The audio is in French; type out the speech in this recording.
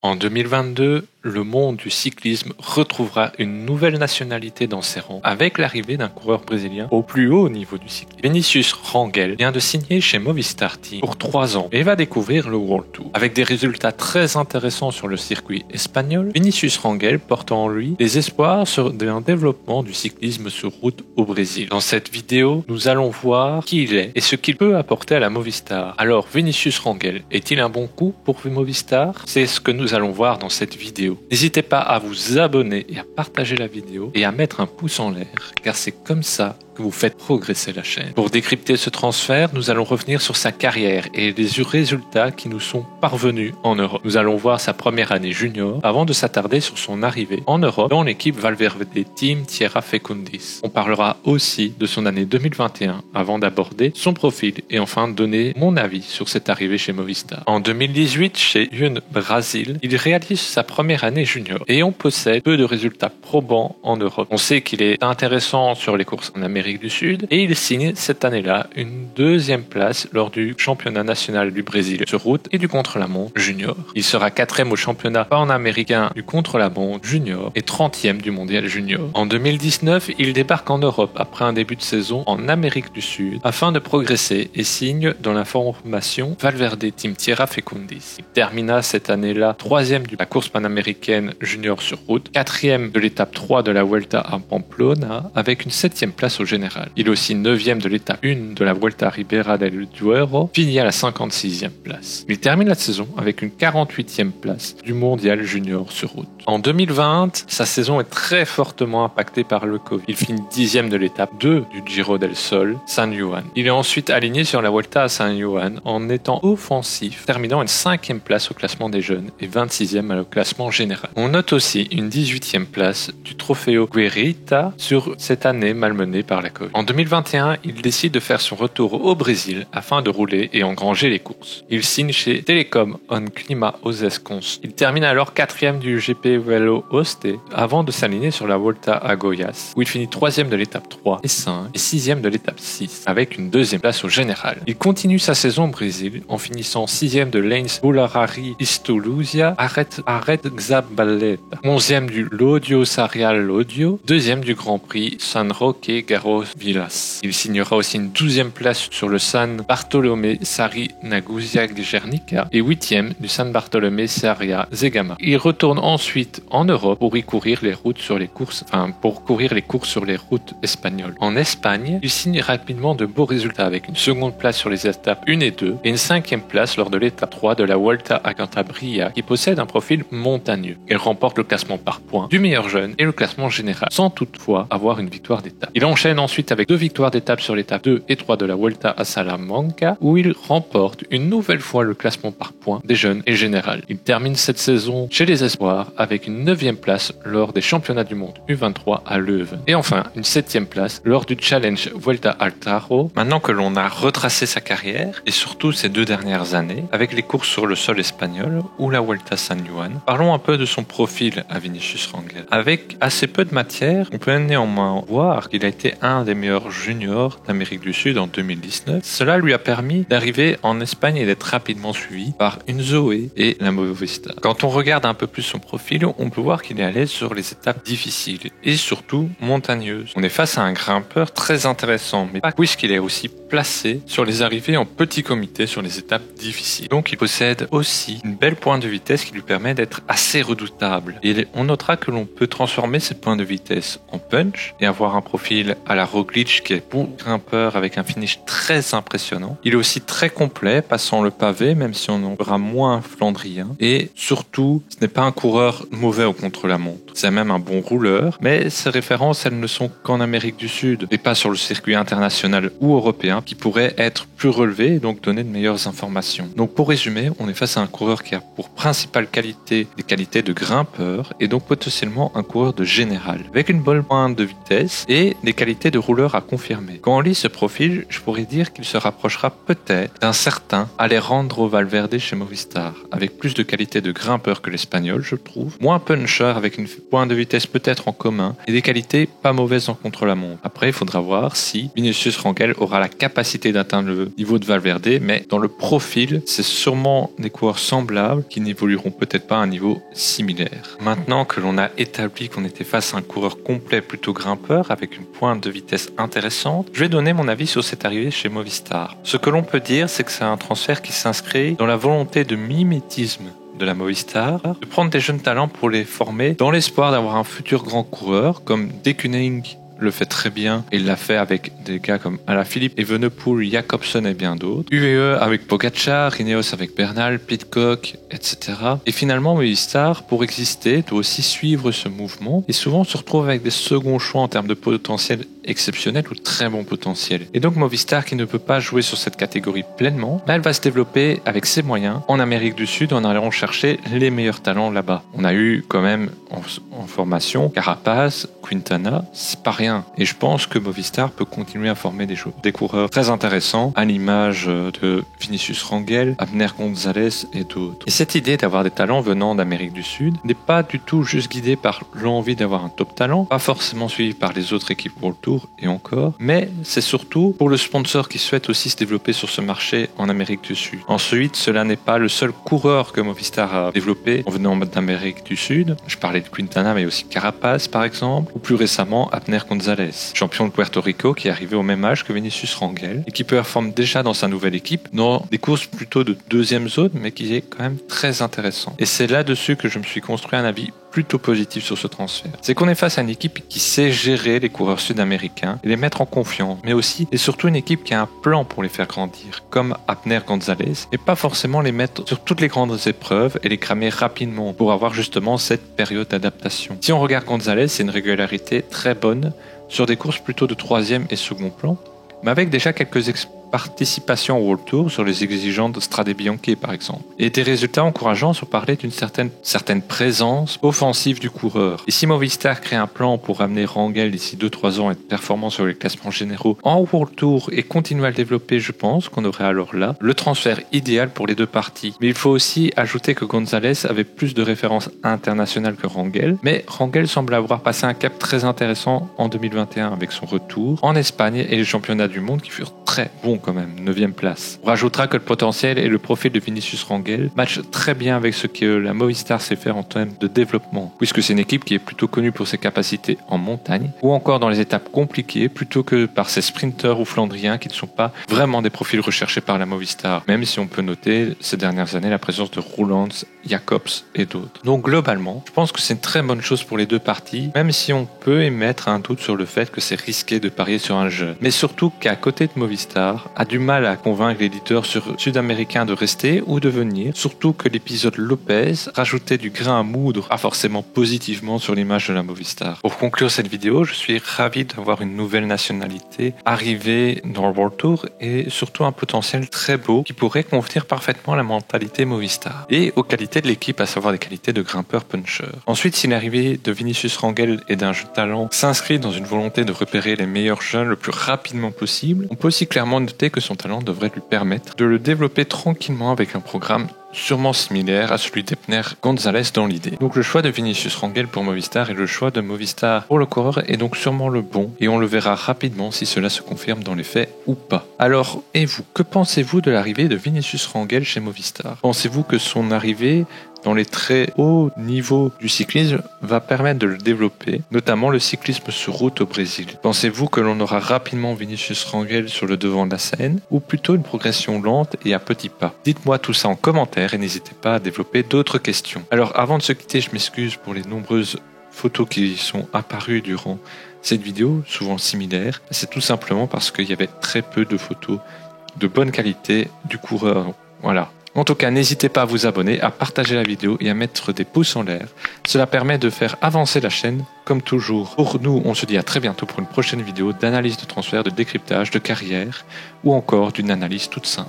En 2022, le monde du cyclisme retrouvera une nouvelle nationalité dans ses rangs avec l'arrivée d'un coureur brésilien au plus haut niveau du cyclisme. Vinícius Rangel vient de signer chez Movistar Team pour 3 ans et va découvrir le World Tour. Avec des résultats très intéressants sur le circuit espagnol, Vinícius Rangel porte en lui des espoirs sur un développement du cyclisme sur route au Brésil. Dans cette vidéo, nous allons voir qui il est et ce qu'il peut apporter à la Movistar. Alors, Vinícius Rangel est-il un bon coup pour Movistar? C'est ce que nous allons voir dans cette vidéo. N'hésitez pas à vous abonner et à partager la vidéo et à mettre un pouce en l'air, car c'est comme ça que vous faites progresser la chaîne. Pour décrypter ce transfert, nous allons revenir sur sa carrière et les résultats qui nous sont parvenus en Europe. Nous allons voir sa première année junior avant de s'attarder sur son arrivée en Europe dans l'équipe Valverde Team Tierra Fecundis. On parlera aussi de son année 2021 avant d'aborder son profil et enfin donner mon avis sur cette arrivée chez Movistar. En 2018, chez Yun Brasil, il réalise sa première année junior et on possède peu de résultats probants en Europe. On sait qu'il est intéressant sur les courses en Amérique du Sud et il signe cette année-là une 2e place lors du championnat national du Brésil sur route et du contre-la-montre junior. Il sera 4e au championnat panaméricain du contre-la-montre junior et 30e du mondial junior. En 2019, il débarque en Europe après un début de saison en Amérique du Sud afin de progresser et signe dans la formation Valverde Team Tierra Fecundis. Il termina cette année-là 3e de la course panaméricaine junior sur route, 4e de l'étape 3 de la Vuelta à Pamplona avec une 7e place au général. Il est aussi 9e de l'étape 1 de la Vuelta à Ribera del Duero, fini à la 56e place. Il termine la saison avec une 48e place du mondial junior sur route. En 2020, sa saison est très fortement impactée par le Covid. Il finit 10e de l'étape 2 du Giro del Sol, San Juan. Il est ensuite aligné sur la Vuelta à San Juan en étant offensif, terminant une 5e place au classement des jeunes et 26e au classement général. On note aussi une 18e place du Trofeo Guerrita sur cette année malmenée par la Covid. En 2021, il décide de faire son retour au Brésil afin de rouler et engranger les courses. Il signe chez Telecom On Clima Osascons. Il termine alors 4e du GP Velo Oste avant de s'aligner sur la Volta à Goiás, où il finit 3e de l'étape 3 et 5 et 6e de l'étape 6 avec une 2e place au général. Il continue sa saison au Brésil en finissant 6e de Lanes Boulahari Istuluzia Arret Xabaleta, 11e du Lodio Sarial Lodio, 2e du Grand Prix San Roque Garros Villas. Il signera aussi une 12e place sur le San Bartolomé Sari Naguzia Guernica et 8e du San Bartolomé Saria Zegama. Il retourne ensuite en Europe pour courir les courses sur les routes espagnoles. En Espagne, il signe rapidement de beaux résultats avec une 2e place sur les étapes 1 et 2 et une 5e place lors de l'étape 3 de la Vuelta à Cantabria qui possède un profil montagneux. Il remporte le classement par points du meilleur jeune et le classement général sans toutefois avoir une victoire d'étape. Il enchaîne ensuite avec 2 victoires d'étape sur l'étape 2 et 3 de la Vuelta à Salamanca où il remporte une nouvelle fois le classement par points des jeunes et général. Il termine cette saison chez les espoirs avec une 9e place lors des championnats du monde U23 à Leuven. Et enfin, une 7e place lors du Challenge Vuelta al Tajo. Maintenant que l'on a retracé sa carrière et surtout ces 2 dernières années avec les courses sur le sol espagnol ou la Vuelta San Juan, parlons un peu de son profil à Vinícius Rangel. Avec assez peu de matière, on peut néanmoins voir qu'il a été un des meilleurs juniors d'Amérique du Sud en 2019. Cela lui a permis d'arriver en Espagne et d'être rapidement suivi par une Zoé et la Movistar. Quand on regarde un peu plus son profil, on peut voir qu'il est à l'aise sur les étapes difficiles et surtout montagneuses. On est face à un grimpeur très intéressant, mais pas puisqu'il est aussi placé sur les arrivées en petit comité sur les étapes difficiles. Donc il possède aussi une belle pointe de vitesse qui lui permet d'être assez redoutable. Et on notera que l'on peut transformer cette pointe de vitesse en punch et avoir un profil à la Roglic qui est bon grimpeur avec un finish très impressionnant. Il est aussi très complet, passant le pavé, même si on en verra moins flandrien. Et surtout, ce n'est pas un coureur mauvais au contre-la-montre. C'est même un bon rouleur, mais ses références, elles ne sont qu'en Amérique du Sud et pas sur le circuit international ou européen qui pourrait être plus relevé et donc donner de meilleures informations. Donc pour résumer, on est face à un coureur qui a pour principale qualité des qualités de grimpeur et donc potentiellement un coureur de général avec une bonne pointe de vitesse et des qualités qualité de rouleur à confirmer. Quand on lit ce profil, je pourrais dire qu'il se rapprochera peut-être d'un certain Alejandro Valverde chez Movistar, avec plus de qualité de grimpeur que l'Espagnol, je trouve, moins puncher avec une pointe de vitesse peut-être en commun, et des qualités pas mauvaises en contre-la-montre. Après, il faudra voir si Vinícius Rangel aura la capacité d'atteindre le niveau de Valverde, mais dans le profil, c'est sûrement des coureurs semblables qui n'évolueront peut-être pas à un niveau similaire. Maintenant que l'on a établi qu'on était face à un coureur complet plutôt grimpeur avec une pointe de vitesse intéressante, je vais donner mon avis sur cette arrivée chez Movistar. Ce que l'on peut dire, c'est que c'est un transfert qui s'inscrit dans la volonté de mimétisme de la Movistar, de prendre des jeunes talents pour les former dans l'espoir d'avoir un futur grand coureur comme Deceuninck le fait très bien, et il l'a fait avec des gars comme Alaphilippe, Evenepoel, Jacobsen et bien d'autres. UAE avec Pogacar, Ineos avec Bernal, Pidcock, etc. Et finalement, Movistar, pour exister, doit aussi suivre ce mouvement et souvent se retrouve avec des seconds choix en termes de potentiel exceptionnel ou très bon potentiel. Et donc Movistar, qui ne peut pas jouer sur cette catégorie pleinement, elle va se développer avec ses moyens en Amérique du Sud en allant chercher les meilleurs talents là-bas. On a eu quand même en formation Carapaz, Quintana, c'est pas rien. Et je pense que Movistar peut continuer à former des coureurs très intéressants, à l'image de Vinícius Rangel, Abner González et d'autres. Et cette idée d'avoir des talents venant d'Amérique du Sud n'est pas du tout juste guidée par l'envie d'avoir un top talent, pas forcément suivi par les autres équipes World Tour et encore, mais c'est surtout pour le sponsor qui souhaite aussi se développer sur ce marché en Amérique du Sud. Ensuite, cela n'est pas le seul coureur que Movistar a développé en venant d'Amérique du Sud. Je parlais de Quintana, mais aussi Carapaz par exemple, ou plus récemment Abner González, champion de Puerto Rico qui est arrivé au même âge que Vinícius Rangel et qui performe déjà dans sa nouvelle équipe dans des courses plutôt de deuxième zone, mais qui est quand même très intéressant. Et c'est là-dessus que je me suis construit un avis plutôt positif sur ce transfert. C'est qu'on est face à une équipe qui sait gérer les coureurs sud-américains et les mettre en confiance, mais aussi et surtout une équipe qui a un plan pour les faire grandir, comme Abner González, et pas forcément les mettre sur toutes les grandes épreuves et les cramer rapidement pour avoir justement cette période d'adaptation. Si on regarde González, c'est une régularité très bonne sur des courses plutôt de troisième et second plan, mais avec déjà quelques participations au World Tour sur les exigeantes de Strade Bianche par exemple. Et des résultats encourageants sur parler d'une certaine présence offensive du coureur. Et si Movistar crée un plan pour ramener Rangel d'ici 2-3 ans et être performant sur les classements généraux en World Tour et continuer à le développer, je pense qu'on aurait alors là le transfert idéal pour les deux parties. Mais il faut aussi ajouter que González avait plus de références internationales que Rangel, mais Rangel semble avoir passé un cap très intéressant en 2021 avec son retour en Espagne et les championnats du monde qui furent très bons quand même, 9e place. On rajoutera que le potentiel et le profil de Vinícius Rangel matchent très bien avec ce que la Movistar sait faire en termes de développement, puisque c'est une équipe qui est plutôt connue pour ses capacités en montagne, ou encore dans les étapes compliquées, plutôt que par ses sprinteurs ou flandriens qui ne sont pas vraiment des profils recherchés par la Movistar, même si on peut noter ces dernières années la présence de Rouland, Jacobs et d'autres. Donc globalement, je pense que c'est une très bonne chose pour les deux parties, même si on peut émettre un doute sur le fait que c'est risqué de parier sur un jeune. Mais surtout qu'à côté de Movistar, a du mal à convaincre l'éditeur sud-américain de rester ou de venir, surtout que l'épisode Lopez rajoutait du grain à moudre, pas forcément positivement sur l'image de la Movistar. Pour conclure cette vidéo, je suis ravi d'avoir une nouvelle nationalité arrivée dans le World Tour et surtout un potentiel très beau qui pourrait convenir parfaitement à la mentalité Movistar et aux qualités de l'équipe, à savoir des qualités de grimpeur puncher. Ensuite, si l'arrivée de Vinícius Rangel et d'un jeune talent s'inscrit dans une volonté de repérer les meilleurs jeunes le plus rapidement possible, on peut aussi clairement noter que son talent devrait lui permettre de le développer tranquillement avec un programme sûrement similaire à celui d'Abner González dans l'idée. Donc le choix de Vinícius Rangel pour Movistar et le choix de Movistar pour le coureur est donc sûrement le bon et on le verra rapidement si cela se confirme dans les faits ou pas. Alors, et vous, que pensez-vous de l'arrivée de Vinícius Rangel chez Movistar? Pensez-vous que son arrivée dans les très hauts niveaux du cyclisme va permettre de le développer, notamment le cyclisme sur route au Brésil? Pensez-vous que l'on aura rapidement Vinícius Rangel sur le devant de la scène ou plutôt une progression lente et à petits pas? Dites-moi tout ça en commentaire et n'hésitez pas à développer d'autres questions. Alors avant de se quitter, je m'excuse pour les nombreuses photos qui sont apparues durant cette vidéo, souvent similaires. C'est tout simplement parce qu'il y avait très peu de photos de bonne qualité du coureur. Voilà. En tout cas, n'hésitez pas à vous abonner, à partager la vidéo et à mettre des pouces en l'air. Cela permet de faire avancer la chaîne, comme toujours. Pour nous, on se dit à très bientôt pour une prochaine vidéo d'analyse de transfert, de décryptage, de carrière ou encore d'une analyse toute simple.